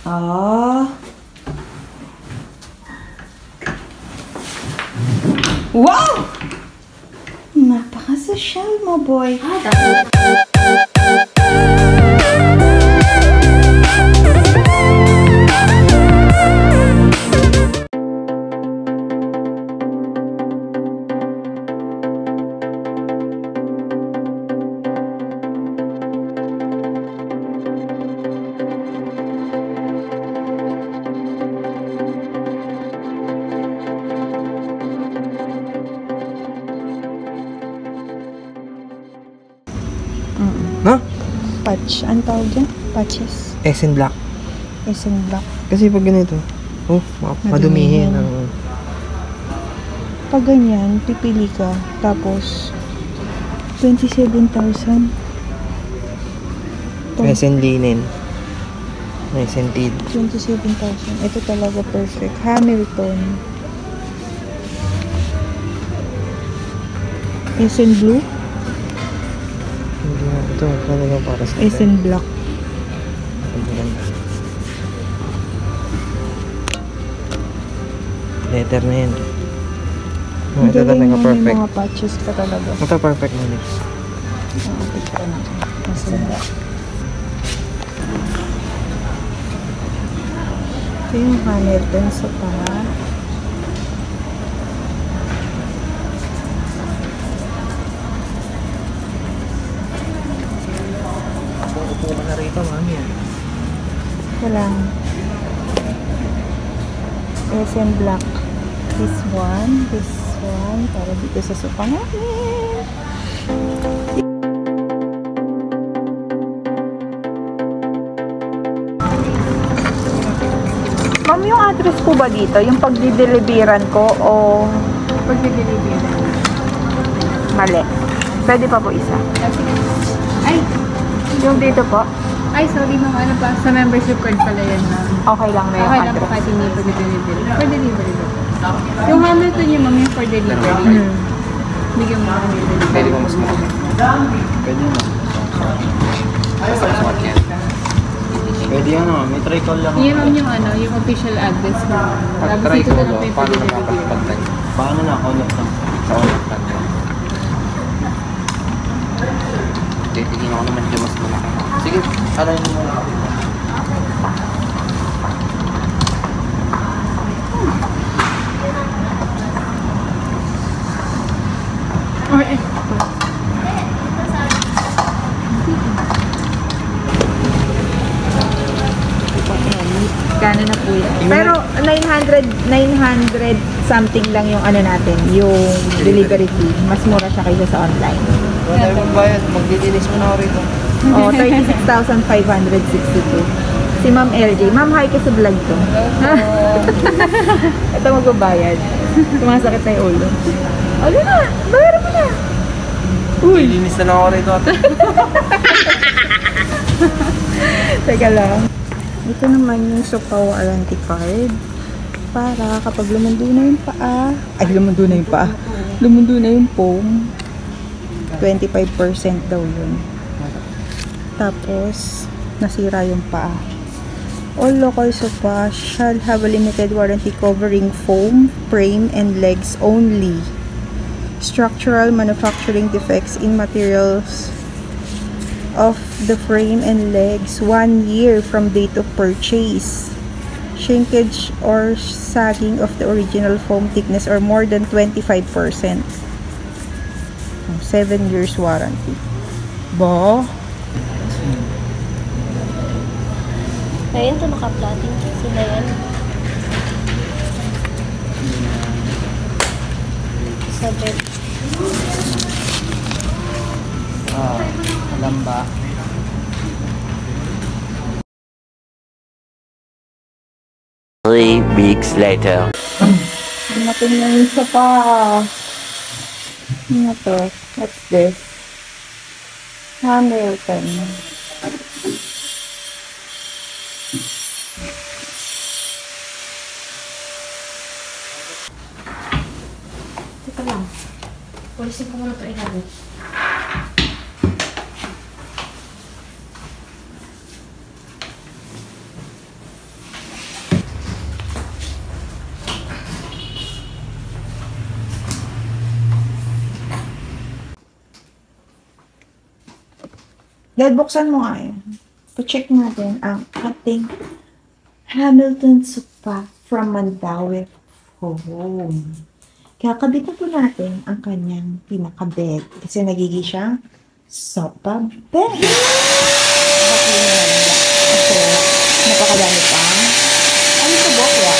Ah. Wow! Napaka-social mo, boy. No? Patch. Ano tawag dyan? Patches. SN Black. SN Black. Kasi pag ganito, madumihin. Pag ganyan, pipili ka. Tapos, 27,000. SN Linen. SN Teal. 27,000. Ito talaga perfect. Hamilton. SN Blue. Ito, talaga para sa SN Black. Letter na yan. Ito talaga perfect. Mga patches pa talaga. Ito perfect na rin. Picture na. Masanda. Ito yung Hamilton sa paa. Upo ka na rito, mami. Wala. SM Black. This one. Para dito sa sopa namin. Ma'am, yung address po ba dito? Yung pagdideliveran ko o... Pagdideliveran. Mali. Pwede pa po isa. Ay! Yung dito po? Ay, sorry ma'am. Ano pa? Sa membership card pala yan ma'am. Okay lang na yung Okay lang po address. kahit hindi po delivery. For delivery po. Yung Hamilton yun ma'am, yung for delivery. Bigyan mo ako delivery. Pwede ko mas malaki. Pwede mo. Basta mas malaki yan. Pwede yan o. May try-call lang. Yun ma'am yung ano, yung official address mo. Pag try-call o, paano nakapagpagtag? Paano na? Call-off lang. Sa call-off lang. Titigin ako naman dyan mas malaki. Sige, alay mo muna. Okay. Kano na po yan. Pero 900 something lang yung ano natin, yung delivery fee. Mas mura siya kaysa sa online. Wala tayo magbayad. Magdidinis mo na ako rito. Oh, 36,562. Si Ma'am LJ. Ma'am, hi ka sa vlog to. Ito magbabayad. Sumasakit na yung ulo. Ano na? Bayaran mo na. Uy! Linis na lang ako rito. Teka lang. Ito naman yung sopa warranty card. Para kapag lumundo na yung paa. Ay, lumundo na yung paa. Lumundo na yung foam. 25% daw yun. Tapos, nasira yung paa. All local sofa shall have a limited warranty covering foam, frame, and legs only. Structural manufacturing defects in materials of the frame and legs 1 year from date of purchase. Shrinkage or sagging of the original foam thickness or more than 25%. 7 years warranty. Ba? Ayun to naka-plating sila yan. Sa bed. Alam ba? Three weeks later. Dumating na yung sopa. Ano to? What's this? Hamilton. Teka lang. Polisin ko muna ito ilalim. Dahil buksan mo nga yun. Pa-check natin ang ating Hamilton Sofa from Mandawi Home. Kakabit na po natin ang kanyang pinaka-bed kasi nagiging siyang sofa bed. Bakit na kasi napakadami pa. Ano sa bokya?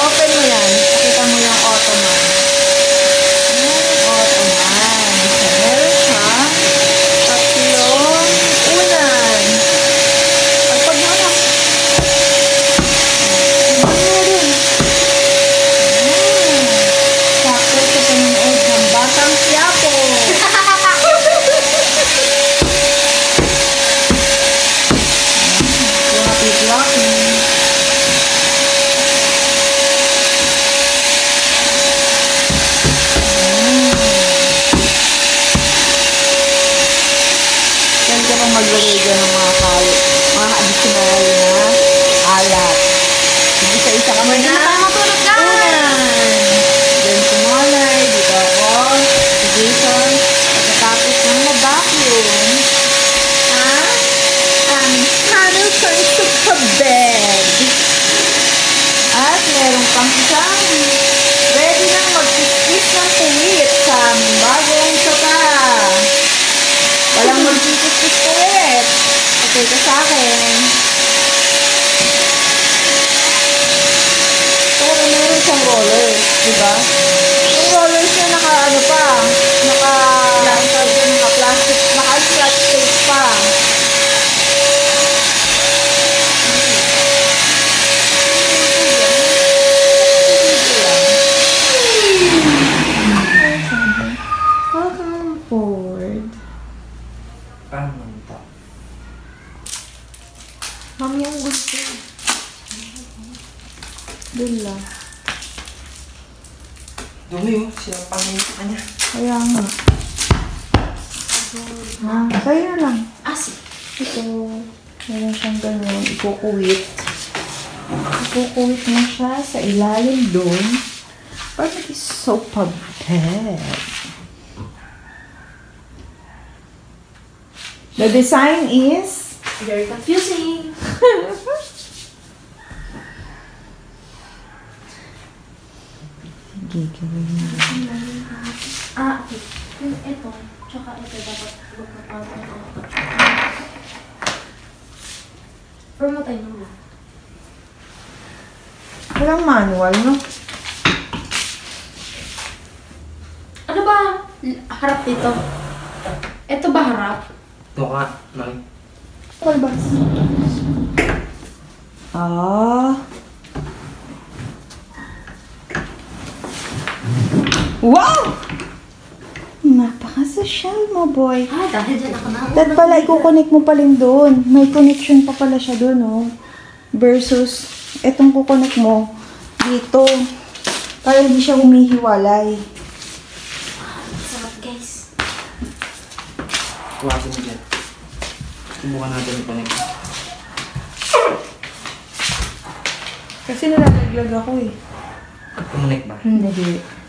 Open mo yan. Pakita mo yung ottoman. Ottoman. Meron siya. Tatlong unan. Pagpag mo na. Meron. Sakto sa panonood ng Batang Quiapo. Lucky. Maglagay dyan ng mga additional na alat. Isa-isa ka muna. Matulog ka! Then sumalay, dito ako, si Jason, pagkatapos ng mag-vacuum, ang Hamilton Sofa bed. At meron pang isang ready nang mag-kiss ng puwit sa aming bagong sofa. Walang mag-kiss puwit. Okay ka sa akin. Pero meron siyang rollers, di ba? Yung rollers niya naka-ano pa, naka-plastic, naka-scratch tape pa. Welcome forward. Paano ito? Mami ang gusto. Doon lang. Dumi oh, sinapang yung sa kanya. Kaya nga. Sa'yo na lang. Asi. Ito, meron siyang ganun, ikukuwit. Ikukuwit mo siya sa ilalim doon. Para sofa bed. The design is Very confusing. gagawin mo. Okay. Yung ito, tsaka ito dapat magkapagod ng auto. Promote tayo naman. Walang manual, no? Ano ba harap dito? Ito ba harap? Ito ka, Mami. Kolbas. Wow! Napaka-social mo, boy. Dahil dyan ako na. That pala, i-connect mo pa rin doon. May connection pa pala siya doon, oh. Versus, etong kukonek mo dito. Para hindi siya humihiwalay. Sarap, guys. Kuwasin mo dyan. Subukan natin i-connect. Kasi nalaglag ako, eh. Connect ba? Hindi.